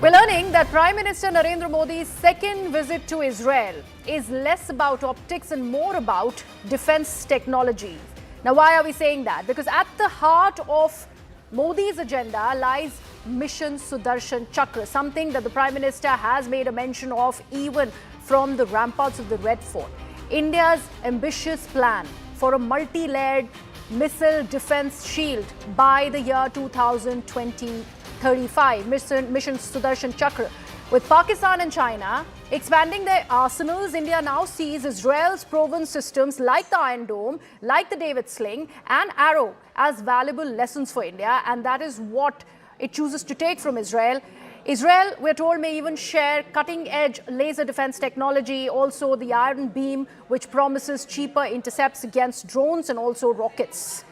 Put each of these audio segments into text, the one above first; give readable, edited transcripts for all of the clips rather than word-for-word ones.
We're learning that Prime Minister Narendra Modi's second visit to Israel is less about optics and more about defense technology. Now, why are we saying that? Because at the heart of Modi's agenda lies Mission Sudarshan Chakra, something that the Prime Minister has made a mention of even from the ramparts of the Red Fort. India's ambitious plan for a multi-layered missile defense shield by the year 2035, Mission Sudarshan Chakra. With Pakistan and China expanding their arsenals, India now sees Israel's proven systems like the Iron Dome, like the David Sling and Arrow as valuable lessons for India, and that is what it chooses to take from Israel. Israel, we're told, may even share cutting-edge laser defense technology, also the Iron Beam, which promises cheaper intercepts against drones and also rockets.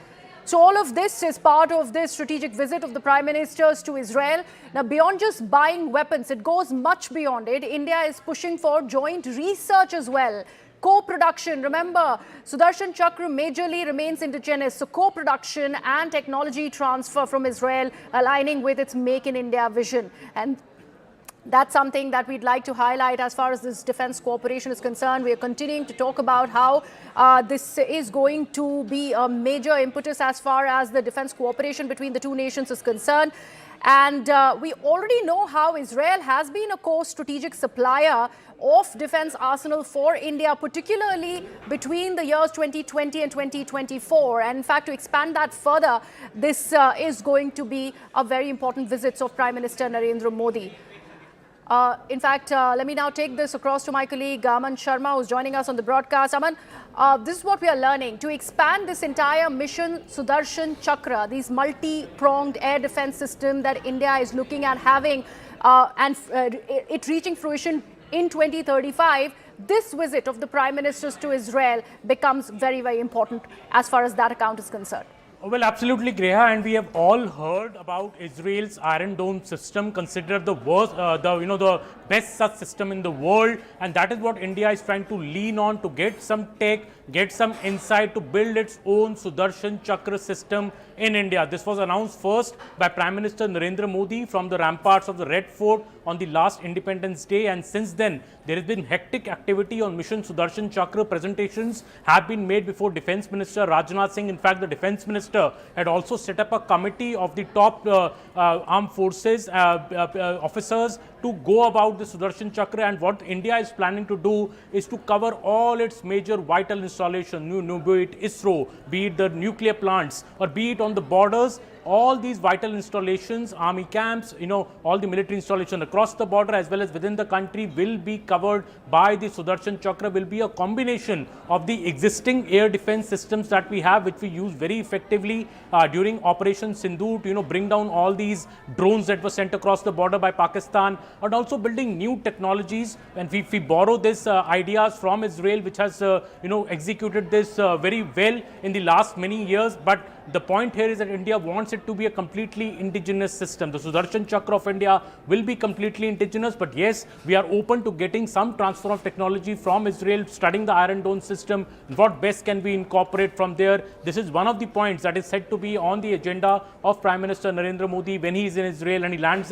So all of this is part of this strategic visit of the Prime Ministers to Israel. Now, beyond just buying weapons, it goes much beyond it. India is pushing for joint research as well. Co-production, remember, Sudarshan Chakra majorly remains indigenous, so co-production and technology transfer from Israel aligning with its Make in India vision. And that's something that we'd like to highlight as far as this defense cooperation is concerned. We are continuing to talk about how this is going to be a major impetus as far as the defense cooperation between the two nations is concerned. And we already know how Israel has been a core strategic supplier of defense arsenal for India, particularly between the years 2020 and 2024. And in fact, to expand that further, this is going to be a very important visit of Prime Minister Narendra Modi. In fact, let me now take this across to my colleague Aman Sharma, who's joining us on the broadcast. Aman, this is what we are learning. To expand this entire Mission Sudarshan Chakra, these multi-pronged air defense system that India is looking at having and it reaching fruition in 2035, this visit of the Prime Ministers to Israel becomes very, very important as far as that account is concerned. Well, absolutely, Greha, and we have all heard about Israel's Iron Dome system, considered the worst, the best such system in the world, and that is what India is trying to lean on to get some tech, get some insight to build its own Sudarshan Chakra system in India. This was announced first by Prime Minister Narendra Modi from the ramparts of the Red Fort on the last Independence Day, and since then there has been hectic activity on Mission Sudarshan Chakra. Presentations have been made before Defence Minister Rajnath Singh. In fact, the Defence Minister had also set up a committee of the top armed forces officers to go about the Sudarshan Chakra, and what India is planning to do is to cover all its major vital installations, be it ISRO, be it the nuclear plants, or be it on the borders. All these vital installations, army camps, all the military installations across the border as well as within the country will be covered by the Sudarshan Chakra. Will be a combination of the existing air defense systems that we have, which we use very effectively during Operation Sindoor to bring down all these drones that were sent across the border by Pakistan, and also building new technologies. And we borrow these ideas from Israel, which has executed this very well in the last many years. But the point here is that India wants it to be a completely indigenous system. The Sudarshan Chakra of India will be completely indigenous, but yes, we are open to getting some transfer of technology from Israel, studying the Iron Dome system, what best can we incorporate from there. This is one of the points that is said to be on the agenda of Prime Minister Narendra Modi when he is in Israel, and he lands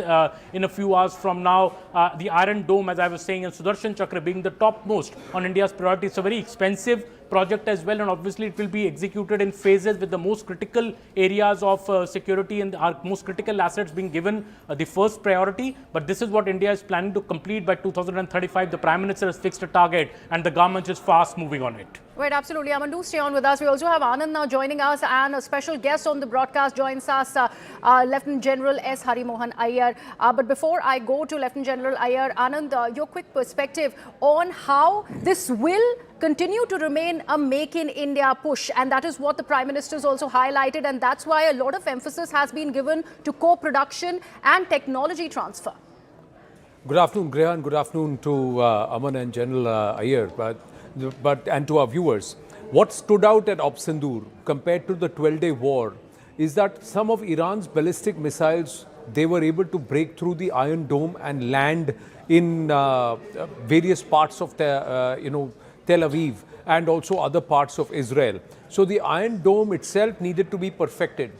in a few hours from now. The Iron Dome, as I was saying, and Sudarshan Chakra being the topmost on India's priority. It's a very expensive project as well, and obviously it will be executed in phases with the most critical areas of security and our most critical assets being given the first priority. But this is what India is planning to complete by 2035. The Prime Minister has fixed a target and the government is fast moving on it. Right, absolutely. Aman, do stay on with us. We also have Anand now joining us, and a special guest on the broadcast joins us, Lieutenant General S. Harimohan Iyer. But before I go to Lieutenant General Iyer, Anand, your quick perspective on how this will continue to remain a Make in India push, and that is what the Prime Minister has also highlighted, and that's why a lot of emphasis has been given to co-production and technology transfer. Good afternoon, Greha, and good afternoon to Aman and General Iyer, and to our viewers. What stood out at Op Sindoor compared to the 12-day war is that some of Iran's ballistic missiles, they were able to break through the Iron Dome and land in various parts of the, Tel Aviv and also other parts of Israel. So the Iron Dome itself needed to be perfected.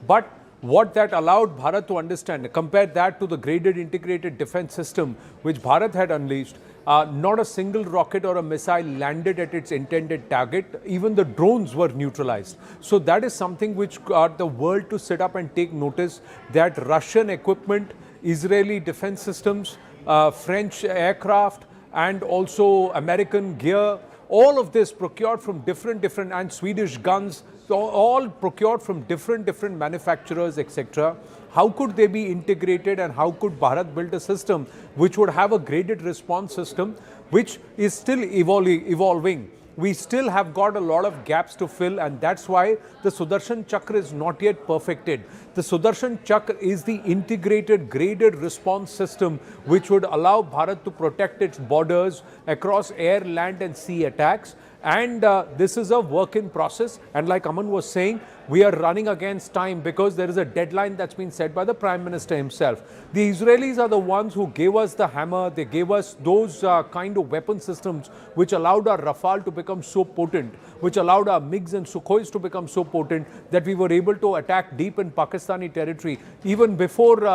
But what that allowed Bharat to understand, compare that to the graded integrated defense system which Bharat had unleashed, not a single rocket or a missile landed at its intended target. Even the drones were neutralized. So that is something which got the world to sit up and take notice that Russian equipment, Israeli defense systems, French aircraft, and also American gear, all of this procured from different and Swedish guns, so all procured from different manufacturers, etc. How could they be integrated, and how could Bharat build a system which would have a graded response system which is still evolving? We still have got a lot of gaps to fill, and that's why the Sudarshan Chakra is not yet perfected. The Sudarshan Chakra is the integrated graded response system which would allow Bharat to protect its borders across air, land and sea attacks. And this is a work in process, and like Aman was saying, we are running against time because there is a deadline that's been set by the Prime Minister himself. The Israelis are the ones who gave us the hammer. They gave us those kind of weapon systems which allowed our Rafale to become so potent, which allowed our MiGs and Sukhois to become so potent that we were able to attack deep in Pakistani territory even before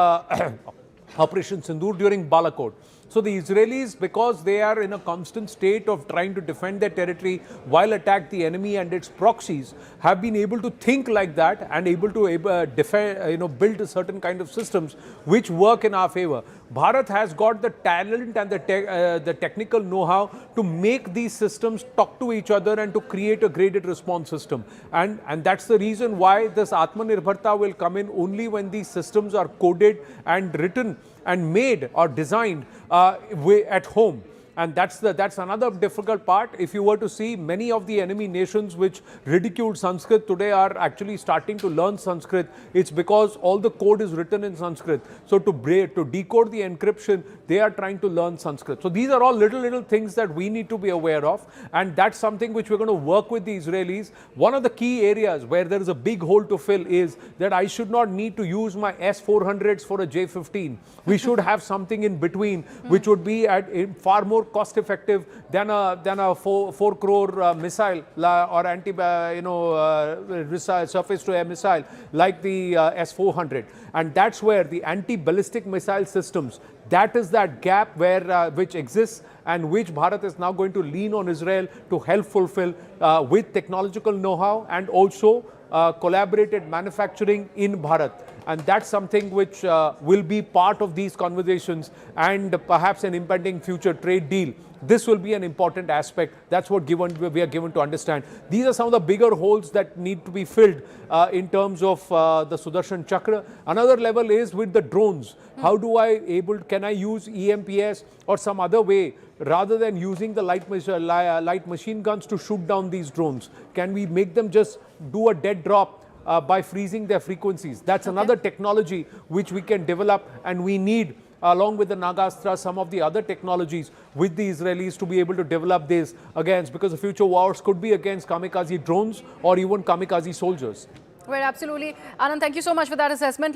Operation Sindoor during Balakot. So the Israelis, because they are in a constant state of trying to defend their territory while attack the enemy and its proxies, have been able to think like that and able to defend, build a certain kind of systems which work in our favor. Bharat has got the talent and the technical know-how to make these systems talk to each other and to create a graded response system. And that's the reason why this Atmanirbharta will come in only when these systems are coded and written and made or designed at home. And that's another difficult part. If you were to see, many of the enemy nations which ridiculed Sanskrit today are actually starting to learn Sanskrit. It's because all the code is written in Sanskrit. So to decode the encryption, they are trying to learn Sanskrit. So these are all little things that we need to be aware of, and that's something which we're going to work with the Israelis. One of the key areas where there is a big hole to fill is that I should not need to use my S-400s for a J-15. We should have something in between which would be far more cost effective than a 4 crore missile or surface to air missile like the S-400. And that's where the anti-ballistic missile systems, that is that gap where which exists, and which Bharat is now going to lean on Israel to help fulfill with technological know-how and also collaborated manufacturing in Bharat. And that's something which will be part of these conversations and perhaps an impending future trade deal. This will be an important aspect. That's what we are given to understand. These are some of the bigger holes that need to be filled in terms of the Sudarshan Chakra. Another level is with the drones. How do can I use EMPS or some other way rather than using the light machine guns to shoot down these drones? Can we make them just do a dead drop by freezing their frequencies? That's another technology which we can develop, and we need, along with the Nagastra, some of the other technologies with the Israelis to be able to develop this against, because the future wars could be against kamikaze drones or even kamikaze soldiers. Well, absolutely. Anand, thank you so much for that assessment.